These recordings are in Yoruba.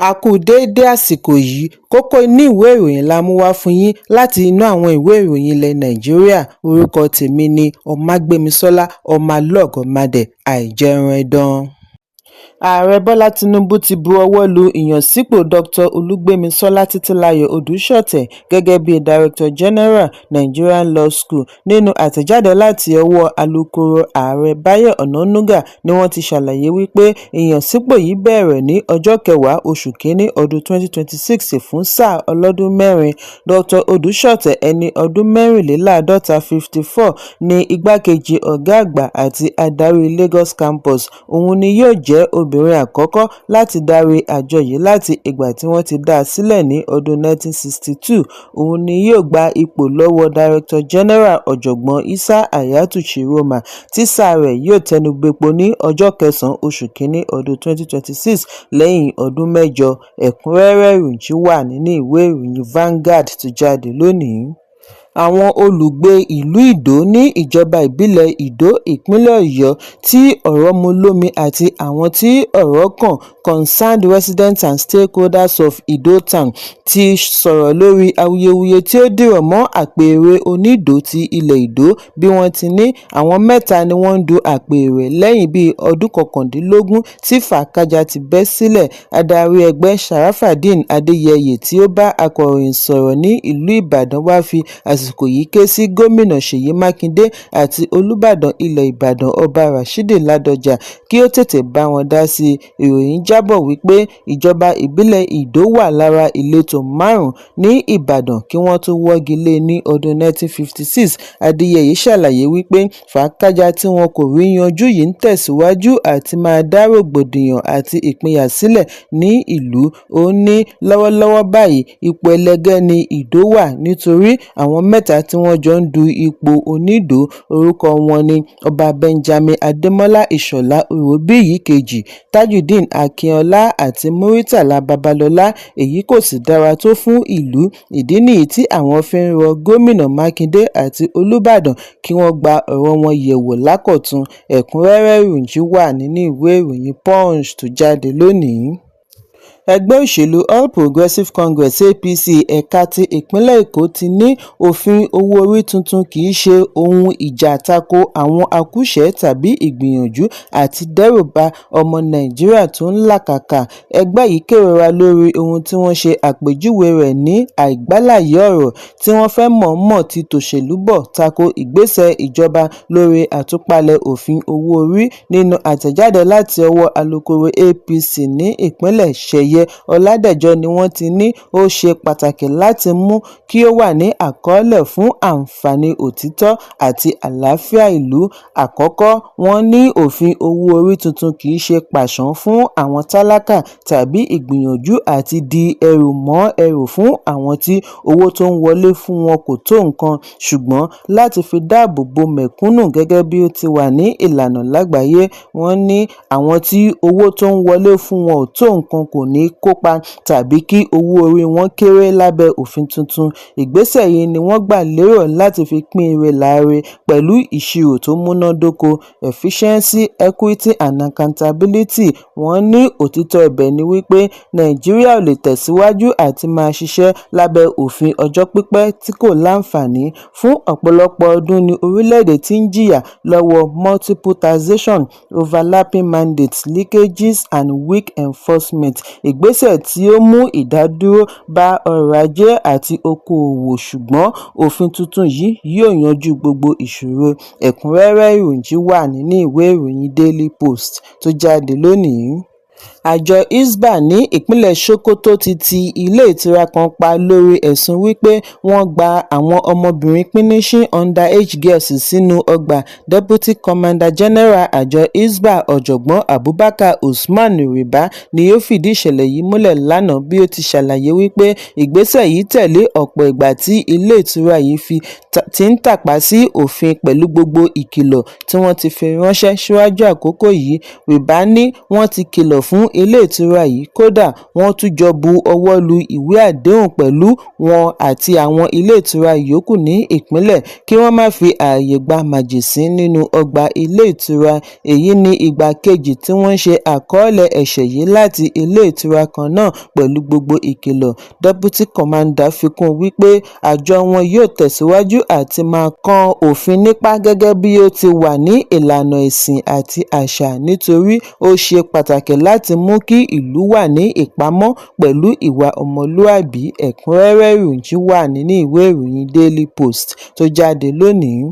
A kú déédé àsìkò yìí, kókó inú ìwé ìròyìn la mú wá fún yín láti inú àwọn ìwé ìròyìn ilẹ̀ Nàìjíríà. Orúkọ tèmi ni Ọmágbémisọ́lá Ọmọlọ́gọ̀mádẹ àìjẹran ẹdán. Ààrẹ Bọ́lá Tinubu ti bu ọwọ́ lu ìyànsípò Dr. Olúgbémisọ́lá Títílayọ̀ Odúṣọ̀tẹ̀ gẹ́gẹ́ bí Director General Nigerian Law School. Nínú àtẹ̀jáde láti ọwọ́ alukoro ààrẹ Báyọ̀ Ọ̀nànúgà ni wọ́n ti ṣàlàyé wípé ìyànsípò yìí bẹ̀rẹ̀ ní ọjọ́ 10 oṣù kínní ọdún 2026 fún sáà ọlọ́dún mẹ́rin. Dr. Odúṣọ̀tẹ̀ ẹni ọdún mẹ́rìnléláàádọ́ta 54 ní igbákejì ọ̀gá àgbà àti adarí Lagos Campus. Òun ni yóò jẹ́ obìnrin àkọ́kọ́ láti darí àjọ yìí láti ìgbà tí wọ́n ti dá a sílẹ̀ ní ọdún 1962. Òun ni yóò gba ipò lọ́wọ́ Director General Ọ̀jọ̀gbọ́n Isa Hayatu Chiroma tí sáà rẹ̀ yóò tẹnubẹ́pọ̀ ní ọjọ́ 9 oṣù kínní ọdún 2026 lẹ́yìn ọdún mẹ́jọ. Ẹ̀kúnrẹ́rẹ́ ìròyìn wà nínú ìwé ìròyìn Vanguard tó jáde lónìí. Àwọn olùgbé ìlú Ìdó ní ìjọba ìbílẹ̀ Ìdó ìpínlẹ̀ Ọ̀yọ́ tí ọ̀rọ̀ mú lómi àti àwọn tí ọ̀rọ̀ kàn Concerned Residents and Stakeholders of Ìdó Town ti sọ̀rọ̀ lórí awuyewuye tí ó dìrọ̀ mọ́ àpèrè onídó ti ilẹ̀ Ìdó bí wọ́n ti ní àwọn mẹ́ta ni wọ́n ń du àpèrè lẹ́yìn bíi ọdún 19 tí fàákájà ti bẹ́ sílẹ̀. Adarí ẹgbẹ́ Sharafadeen Adéyẹyè tí ó bá akọ̀ròyìn sọ̀rọ̀ ní ìlú Ìbàdàn wá fi àsìkò yìí ké sí gómìnà Ṣèyí Mákindé àti Olúbàdàn ilẹ̀ Ìbàdàn Ọba Rashidi Ládọjà kí ó tètè bá wọn dá sí i. Ìròyìn jábọ̀ wípé ìjọba ìbílẹ̀ Ìdó wà lára ìletò 5 ní Ìbàdàn kí wọ́n tó wọ́gi lé ní ọdún 1956. Adéyẹyè ṣàlàyé wípé fàákájà tí wọn kò rí yanjú yìí ń tẹ̀síwájú àti máa dá rògbòdìyàn àti ìpínyà sílẹ̀ ní ìlú. Ó ní lọ́wọ́lọ́wọ́ báyìí ipò ẹlẹgẹ́ ni Ìdó wà nítorí àwọn mẹ́ta tí wọ́n jọ ń du ipò onídó. Orúkọ wọn ni Ọba Benjamin Adémọ́lá Ìṣọ̀lá Òróbíyì kejì, Tajudeen Akínọlá àti Muritàlá Babalọ́lá. Èyí kò sì dára tó fún ìlú. Ìdí nìyí tí àwọn fi ń rọ gómìnà Mákindé àti Olúbàdàn kí wọ́n gba ọ̀rọ̀ wọn yẹ̀wò lákọ̀tun. Ẹ̀kúnrẹ́rẹ́ ìròyìn wà nínú ìwé ìròyìn Punch tó jáde lónìí. Ẹgbẹ́ òṣèlú All Progressives Congress APC ẹ̀ka ti ìpínlẹ̀ Èkó ti ní òfin owó orí tuntun kì í ṣe ohun ìjà tako àwọn akúṣẹ̀ tàbí ìgbìyànjú àti dẹ́rùba ọmọ Nàìjíríà tó ń làkàkà. Ẹgbẹ́ yìí kérora lórí ohun tí wọ́n ṣe àpèjúwe rẹ̀ ní àìgbàláyè ọ̀rọ̀ tí wọ́n fẹ́ mọ̀ọ́mọ̀ ti tòṣèlú bọ̀ tako ìgbésẹ̀ ìjọba lórí àtúpalẹ̀ òfin owó orí. Nínú àtẹ̀jáde láti ọwọ́ alukoro APC ní ìpínlẹ̀ Ṣẹ̀yẹ Ọládẹ̀jọ ni wọ́n ti ní ó ṣe pàtàkì láti mú kí ó wà ní àkọọ́lẹ̀ fún àǹfààní òtítọ́ àti àlàáfíà ìlú. Àkọ́kọ́, wọ́n ní òfin owó orí tuntun kì í ṣe pàṣán fún àwọn tálákà tàbí ìgbìyànjú àti di ẹrù mọ́ ẹrù fún àwọn tí owó tó ń wọlé fún wọn kò tó nǹkan, ṣùgbọ́n láti fi dáàbò bo mẹ̀kúnnù gẹ́gẹ́ bí ó ti wà ní ìlànà lágbàáyé. Wọ́n ní àwọn tí owó tó ń wọlé fún wọn ò tó nǹkan kò ní kópa tàbí kí owó orí wọn kéré lábẹ́ òfin tuntun. Ìgbésẹ̀ yìí ni wọ́n gbà lérò láti fi pín ire láre pẹ̀lú ìṣirò tó múnádóko, efficiency, equity and accountability. Wọ́n ní òtítọ́ ibẹ̀ ni wípé Nàìjíríà ò lè tẹ̀síwájú àti máa ṣiṣẹ́ lábẹ́ òfin ọjọ́ pípẹ́ tí kò láǹfààní. Fún ọ̀pọ̀lọpọ̀ ọdún ni orílẹ̀-èdè tí ń jìyà lọ́wọ́ multiple taxation, overlapping mandates, leakages and weak enforcement. Ìgbésẹ̀ tí ó mú ìdádúró bá ọrọ̀ ajé àti okòòwò, ṣùgbọ́n òfin tuntun yìí yóò yanjú gbogbo ìṣòro. Ẹ̀kúnrẹ́rẹ́ ìròyìn wà nínú ìwé ìròyìn Daily Post tó jáde lónìí. Àjọ Hisbah ní ìpínlẹ̀ Sokoto ti ilé ìtura kan pa lórí ẹ̀sùn wípé wọ́n gba àwọn ọmọbìnrin píníṣín underage girls sínú ọgbà. Deputy Commander General àjọ Hisbah Ọ̀jọ̀gbọ́n Abubakar Usman Riba ni ó fìdí ìṣẹ̀lẹ̀ yìí múlẹ̀ lánàá bí ó ti ṣàlàyé wípé ìgbésẹ̀ yìí tẹ̀lé ọ̀pọ̀ ìgbà tí ilé ìtura yìí ti ń tàpá sí òfin pẹ̀lú gbogbo ìkìlọ̀ tí wọ́n ti fi ránṣẹ́ síwájú àkókò yìí. Riba ní wọ́n ti kìlọ̀ fún ilé ìtura yìí. Kódà wọ́n tún jọ bu ọwọ́ lu ìwé àdéhùn pẹ̀lú wọn àti àwọn ilé ìtura yòókù ní ìpínlẹ̀ kí wọ́n má fi ààyè gba màjèṣín nínú ọgbà ilé ìtura. Èyí ni ìgbà kejì tí wọ́n ṣe àkọọ́lẹ̀ ẹ̀ṣẹ̀ yìí láti ilé ìtura kan náà pẹ̀lú gbogbo ìkìlọ̀. Deputy Commander fi kún wípé àjọ wọn yóò tẹ̀síwájú àti máa kan òfin nípá gẹ́gẹ́ bí ó ti wà ní ìlànà ẹ̀sìn àti àṣà nítorí ó ṣe pàtàkì láti mú kí ìlú wà ní ìpamọ́ pẹ̀lú ìwà ọmọlúàbí. Ẹ̀kúnrẹ́rẹ́ ìròyìn wà nínú ìwé ìròyìn Daily Post tó jáde lónìí.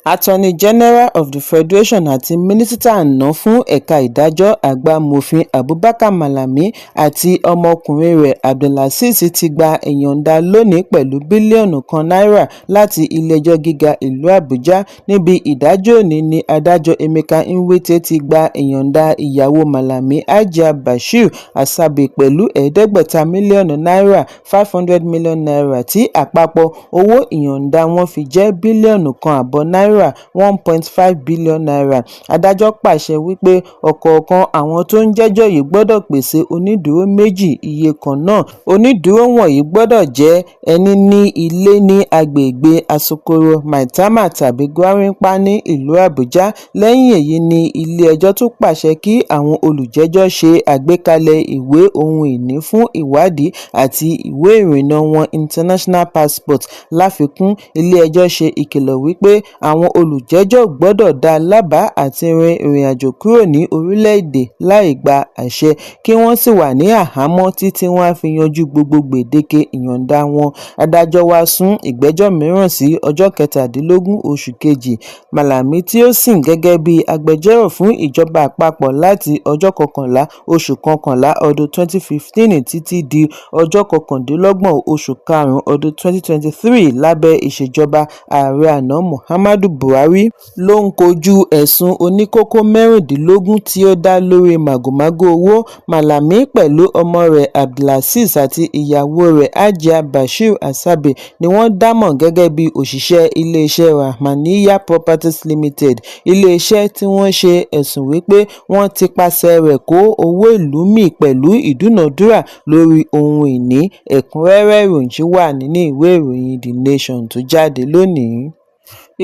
Attorney General of the Federation àti Mínísítà àná fún ẹ̀ka ìdájọ́ àgbà Mofin Abubakar Malami àti ọmọkùnrin rẹ̀ Abdulazeez ti gba ìyọ̀ǹda lónìí pẹ̀lú bílíọ̀nù kan náírà láti ilé-ẹjọ́ gíga ìlú Àbújá. Níbi ìdájọ́ òní ni adájọ́ Emeka Nwite ti gba ìyọ̀ǹda ìyàwó Malami Hajia Bashir Asabe pẹ̀lú 500 mílíọ̀nù náírà (500 million naira) tí àpapọ̀ owó ìyọ̀ǹda wọn fi jẹ́ bílíọ̀nù kan àbọ̀ náírà (1.5 billion naira). Adájọ́ pàṣẹ wípé ọ̀kọ̀ọ̀kan àwọn tó ń jẹ́jọ́ yìí gbọ́dọ̀ pèsè onídùúró méjì iye kan náà. Onídùúró wọ̀nyí gbọ́dọ̀ jẹ́ ẹni ní ilé ní agbègbè Asokoro, Maitama tàbí Gwarinpa ní ìlú Àbújá. Lẹ́yìn èyí ni ilé-ẹjọ́ tún pàṣẹ kí àwọn olùjẹ́jọ́ ṣe àgbékalẹ̀ ìwé ohun ìní fún ìwádìí àti ìwé ìrìnnà wọn international passport. Láfikún, ilé-ẹjọ́ ṣe ìkìlọ̀ wípé àwọn olùjẹ́jọ́ gbọ́dọ̀ dá lábàá àti rin ìrìnàjò kúrò ní orílẹ̀-èdè láì gba àṣẹ kí wọ́n sì wà ní àhámọ́ títí wọ́n á fi yanjú gbogbo gbèdéke ìyọ̀ǹda wọn. Adájọ́ wá sún ìgbẹ́jọ́ mìíràn sí ọjọ́ 17 oṣù kejì. Malami tí ó sìn gẹ́gẹ́ bí agbẹjọ́rò fún ìjọba àpapọ̀ láti ọjọ́ 11 oṣù kọkànlá ọdún 2015 títí di ọjọ́ 29 oṣù karùn-ún ọdún 2023 lábẹ́ ìṣèjọba ààrẹ àná Muhammadu Buhari ló ń kojú ẹ̀sùn oníkókó 16 tí ó dá lórí màgòmágó owó. Malami pẹ̀lú ọmọ rẹ̀ Abdulazeez àti ìyàwó rẹ̀ Hajia Bashir Asabe ni wọ́n dámọ̀ gẹ́gẹ́ bí òṣìṣẹ́ iléeṣẹ́ Rahmaniya Properties Limited, iléeṣẹ́ tí wọ́n ṣe ẹ̀sùn wípé wọ́n ti pàṣẹ rẹ̀ kó owó ìlú mì pẹ̀lú ìdúnàdúrà lórí ohun ìní. Ẹ̀kúnrẹ́rẹ́ ìròyìn wà nínú ìwé ìròyìn The Nation tó jáde lónìí.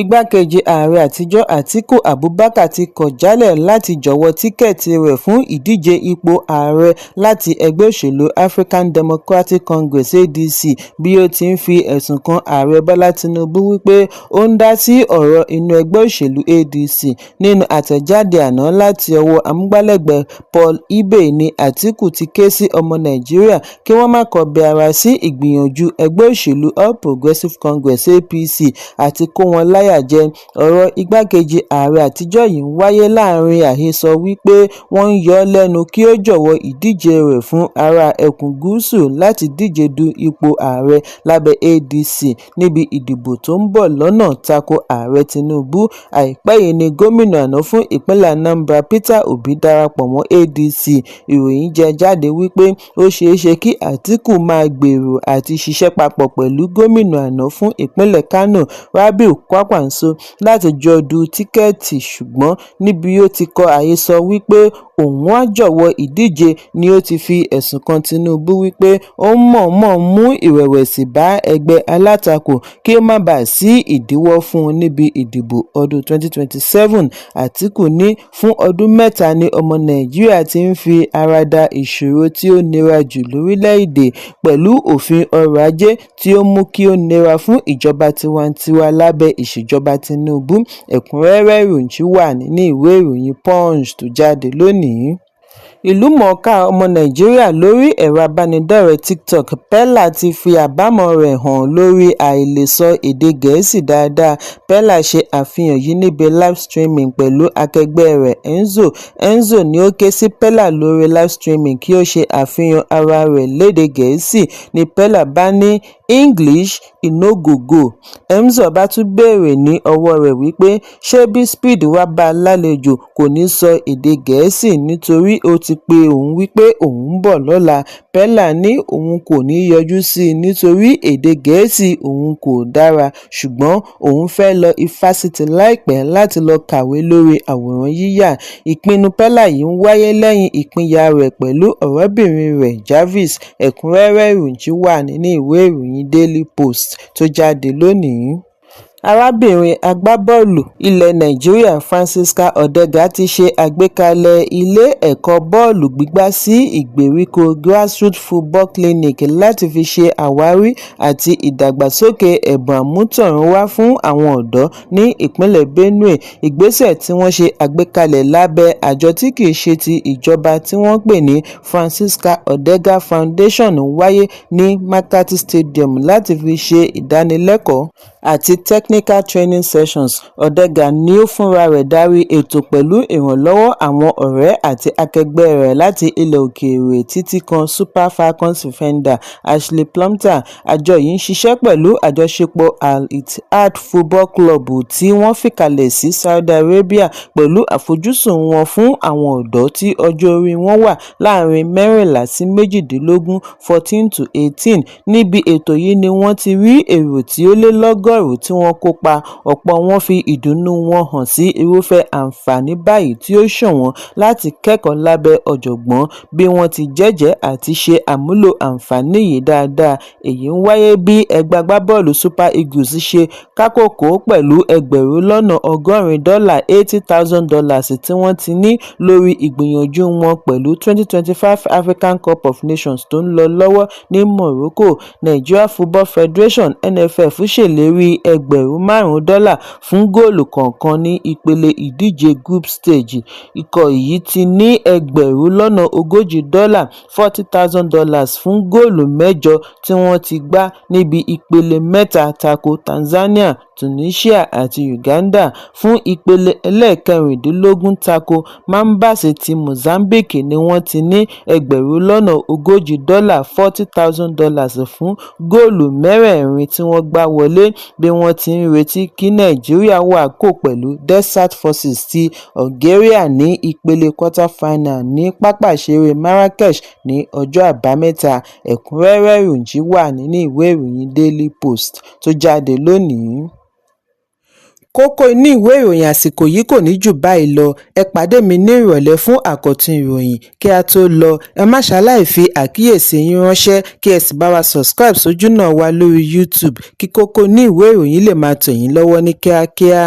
Igbákejì ààrẹ àtijọ́ Atiku Abubakar ti kọ̀ jálẹ̀ láti jọ̀wọ́ tíkẹ́ẹ̀tì rẹ̀ fún ìdíje ipò ààrẹ láti ẹgbẹ́ òṣèlú African Democratic Congress (ADC) bí ó ti ń fi ẹ̀sùn kan ààrẹ Bọ́lá Tinubu wípé ó ń dá sí ọ̀rọ̀ inú ẹgbẹ́ òṣèlú ADC. Nínú àtẹ̀jáde àná láti ọwọ́ amúgbálẹ́gbẹ̀ẹ́ Paul Ibe ni Atiku ti ké sí ọmọ Nàìjíríà kí wọ́n má kọbi ara sí ìgbìyànjú ẹgbẹ́ òṣèlú All Progressives Congress (APC) àti kó wọn láyà jẹ. Ọ̀rọ̀ igbákejì ààrẹ àtijọ́ yìí ń wáyé láàrin àhesọ wípé wọ́n ń yọ ọ́ lẹ́nu kí ó jọ̀wọ́ ìdíje rẹ̀ fún ará ẹkùn gúúsù láti díje du ipò ààrẹ lábẹ́ ADC níbi ìdìbò tó ń bọ̀ lọ́nà tako ààrẹ Tinubu. Àìpẹ́ yìí ni gómìnà àná fún ìpínlẹ̀ Anambra Peter Obi darapọ̀ mọ́ ADC. Ìròyìn jẹ jáde wípé ó ṣeéṣe kí Atiku máa gbèrò àti ṣiṣẹ́ papọ̀ pẹ̀lú gómìnà àná fún ìpínlẹ̀ Kano Rabiu Kwankwaso láti jọ du tíkẹ́ẹ̀tì, ṣùgbọ́n níbi ó ti kọ àhesọ wípé òun á jọ̀wọ́ ìdíje ni ó ti fi ẹ̀sùn kan Tinubu wípé ó mọ̀ọ́mọ̀ mú ìrẹ̀wẹ̀sì bá ẹgbẹ́ alátakò kí ó má bàa sí ìdíwọ́ fún un níbi ìdìbò ọdún 2027. Atiku ní fún ọdún 3 ni ọmọ Nàìjíríà ti ń fi ara da ìṣòro tí ó nira jù lórílẹ̀-èdè pẹ̀lú òfin ọrọ̀ ajé tí ó mú kí ó nira fún ìjọba tiwantiwa lábẹ́ ìṣèjọba Tinubu. Ẹ̀kúnrẹ́rẹ́ ìròyìn wà nínú ìwé ìròyìn Punch tó jáde lónìí. Ìlúmọ̀ọ́ká ọmọ Nàìjíríà lórí ẹ̀rọ abánidọ́rẹ̀ẹ́ TikTok Pella ti fi àbámọ̀ rẹ̀ hàn lórí àìlèsọ èdè Gẹ̀ẹ́sì dáadáa. Pella ṣe àfihàn yìí níbi live streaming pẹ̀lú akẹgbẹ́ rẹ̀ Enzo. Enzo ni ó ké sí Pella lórí live streaming kí ó ṣe àfihàn ara rẹ̀ lédè Gẹ̀ẹ́sì ni Pella bá ní English e no go go. Emzor bá tún béèrè ní ọwọ́ rẹ̀ wípé ṣé bí Speed wá bá a lálejò kò ní sọ èdè Gẹ̀ẹ́sì nítorí ó ti pe òun wípé òun ń bọ̀ lọ́la. Pella ní òun kò ní yọjú sí i nítorí èdè Gẹ̀ẹ́sì òun kò dára, ṣùgbọ́n òun fẹ́ lọ ifásitì láìpẹ́ láti lọ kàwé lórí àwòrán yíyà. Ìpinnu Pella yìí ń wáyé lẹ́yìn ìpínyà rẹ̀ pẹ̀lú ọ̀rẹ́bìnrin rẹ̀ Jarvis. Ẹ̀kúnrẹ́rẹ́ ìròyìn wà nínú ìwé ìròyìn Daily Post tó jáde lónìí. Arábìnrin agbábọ́ọ̀lù ilẹ̀ Nàìjíríà Francisca Ordega ti ṣe àgbékalẹ̀ ilé ẹ̀kọ́ bọ́ọ̀lù gbígbá sí ìgbèríko Grassroots Football Clinic láti fi ṣe àwárí àti ìdàgbàsókè ẹ̀bùn àmútọ̀runwá fún àwọn ọ̀dọ́ ní ìpínlẹ̀ Benue. Ìgbésẹ̀ tí wọ́n ṣe àgbékalẹ̀ lábẹ́ àjọ tí kìí ṣe ti ìjọba tí wọ́n pè ní Francisca Ordega Foundation wáyé ní Makati Stadium láti fi ṣe ìdánilẹ́kọ̀ọ́ àti technical training sessions. Ordega ni ó fúnra rẹ̀ darí ètò pẹ̀lú ìrànlọ́wọ́ àwọn ọ̀rẹ́ àti akẹgbẹ́ rẹ̀ láti ilẹ̀ òkèèrè títí kan Super Falcons defender Ashley Plumpton. Àjọ yìí ń ṣiṣẹ́ pẹ̀lú àjọṣepọ̀ Al Ittihad Football Club tí wọ́n fìkàlẹ̀ sí Saudi Arabia pẹ̀lú àfojúsùn wọn fún àwọn ọ̀dọ́ tí ọjọ́ orí wọn wà láàrin 14 sí 18 14 to 18. Níbi ètò yìí ni wọ́n ti rí èrò tí ó lé lọ́gọ́rùn-ún tí wọ́n kópa. Ọ̀pọ̀ wọn fi ìdùnnú wọn hàn sí irúfẹ́ àǹfààní báyìí tí ó ṣọ̀wọ́n láti kẹ́kọ̀ọ́ lábẹ́ ọ̀jọ̀gbọ́n bí wọ́n ti jẹ́jẹ́ àti ṣe àmúlò àǹfààní yìí dáadáa. Èyí ń wáyé bí ẹgbẹ́ agbábọ́ọ̀lù Super Eagles ṣe kákòkò pẹ̀lú $180,000 $80,000 tí wọ́n ti ní lórí ìgbìyànjú wọn pẹ̀lú 2025 African Cup of Nations tó ń lọ lọ́wọ́ ní Morocco. Nigeria Football Federation NFF ṣèlérí $5,000 fún góòlù kọ̀ọ̀kan ní ìpele ìdíje group stage. Ikọ̀ yìí ti ní $40,000 $40,000 fún góòlù 8 tí wọ́n ti gbá níbi ìpele 3 tako Tanzania, Tunisia àti Uganda. Fún ìpele ẹlẹ́ẹ̀kẹrìndínlógún tako Mambas ti Mozambique ni wọ́n ti ní $40,000 $40,000 fún góòlù 4 tí wọ́n gbá wọlé bí wọ́n ti ń retí kí Nàìjíríà wàkò pẹ̀lú Desert Forces ti Algeria ní ìpele quarter-final ní pápá ìṣeré Marrakech ní ọjọ́ Àbámẹ́ta. Ẹ̀kúnrẹ́rẹ́ ìròyìn wà nínú ìwé ìròyìn Daily Post tó jáde lónìí. Kókó inú ìwé ìròyìn àsìkò yìí kò ní jù báyìí lọ. Ẹ pàdé mi ní ìrọ̀lẹ́ fún àkọ́tún ìròyìn. Kí a tó lọ, ẹ má ṣaláì fi àkíyèsí yín ránṣẹ́ kí ẹ sì bá wa subscribe sójú náà wa lórí YouTube kí kókó inú ìwé ìròyìn lè máa tẹ̀ yín lọ́wọ́ ní kíákíá.